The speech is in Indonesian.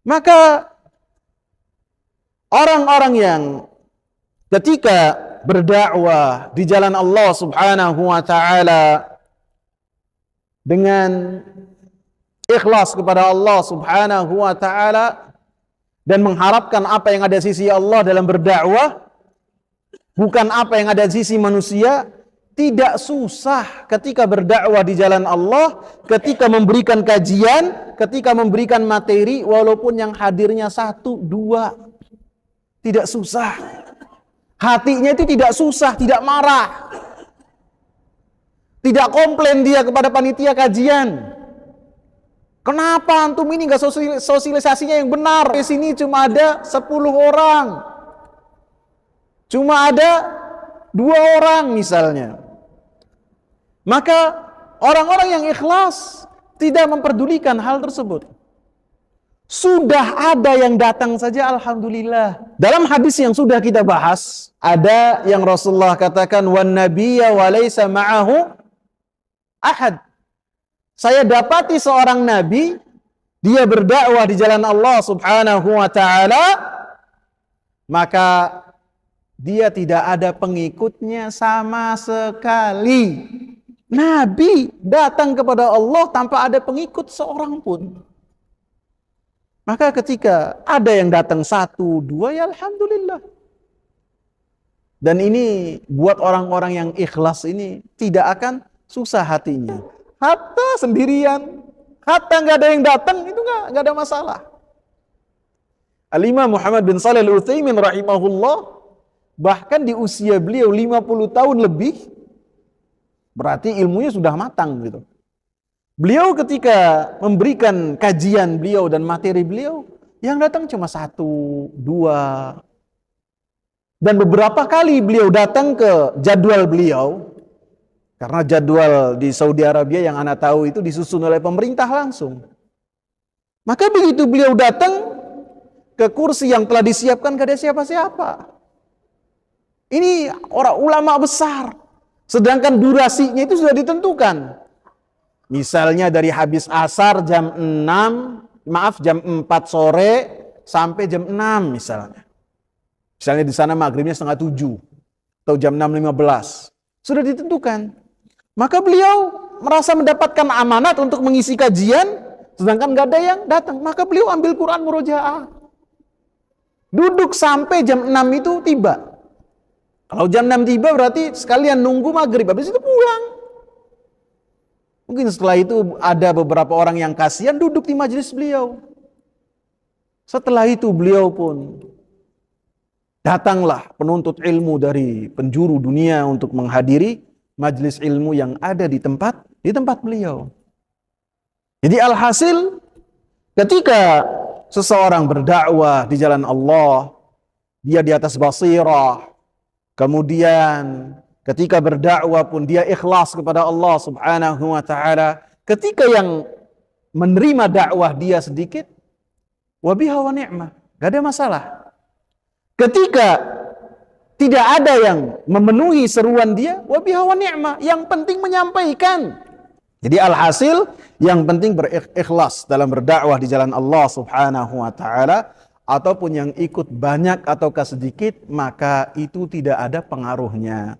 Maka orang-orang yang ketika berdakwah di jalan Allah Subhanahu wa taala dengan ikhlas kepada Allah Subhanahu wa taala dan mengharapkan apa yang ada di sisi Allah dalam berdakwah, bukan apa yang ada di sisi manusia, tidak susah ketika berdakwah di jalan Allah, ketika memberikan kajian, ketika memberikan materi, walaupun yang hadirnya 1, 2, tidak susah. Hatinya itu tidak susah, tidak marah, tidak komplain dia kepada panitia kajian. Kenapa antum ini nggak sosialisasinya yang benar? Di sini cuma ada 10 orang, cuma ada 2 orang misalnya. Maka orang-orang yang ikhlas tidak memperdulikan hal tersebut. Sudah ada yang datang saja, alhamdulillah. Dalam hadis yang sudah kita bahas, ada yang Rasulullah katakan, wan nabiyya wa laysa ma'ahu ahad. Saya dapati seorang nabi, dia berdakwah di jalan Allah Subhanahu wa taala, maka dia tidak ada pengikutnya sama sekali. Nabi datang kepada Allah tanpa ada pengikut seorang pun. Maka ketika ada yang datang 1, 2, ya alhamdulillah. Dan ini buat orang-orang yang ikhlas ini tidak akan susah hatinya. Hatta sendirian, hatta nggak ada yang datang, itu nggak ada masalah. Al-Imam Muhammad bin Shalih Al-Utsaimin rahimahullah, bahkan di usia beliau 50 tahun lebih, berarti ilmunya sudah matang gitu. Beliau ketika memberikan kajian beliau dan materi beliau, yang datang cuma 1, 2. Dan beberapa kali beliau datang ke jadwal beliau, karena jadwal di Saudi Arabia yang Anda tahu itu disusun oleh pemerintah langsung. Maka begitu beliau datang ke kursi yang telah disiapkan, gak ada siapa-siapa. Ini orang ulama besar. Sedangkan durasinya itu sudah ditentukan. Misalnya dari habis asar jam 4 sore sampai jam 6 misalnya. Misalnya di sana maghribnya 6:30 atau jam 6:15. Sudah ditentukan. Maka beliau merasa mendapatkan amanat untuk mengisi kajian, sedangkan gak ada yang datang. Maka beliau ambil Quran murojaah. Duduk sampai jam 6 itu tiba. Kalau jam 6 tiba berarti sekalian nunggu maghrib, habis itu pulang. Mungkin setelah itu ada beberapa orang yang kasihan duduk di majelis beliau. Setelah itu beliau pun datanglah penuntut ilmu dari penjuru dunia untuk menghadiri majelis ilmu yang ada di tempat beliau. Jadi alhasil ketika seseorang berdakwah di jalan Allah, dia di atas basirah. Kemudian ketika berdakwah pun dia ikhlas kepada Allah Subhanahu wa taala. Ketika yang menerima dakwah dia sedikit, wa biha wa ni'mah, gak ada masalah. Ketika tidak ada yang memenuhi seruan dia, wa biha wa ni'mah, yang penting menyampaikan. Jadi alhasil yang penting berikhlas dalam berdakwah di jalan Allah Subhanahu wa taala. Ataupun yang ikut banyak ataukah sedikit, maka itu tidak ada pengaruhnya.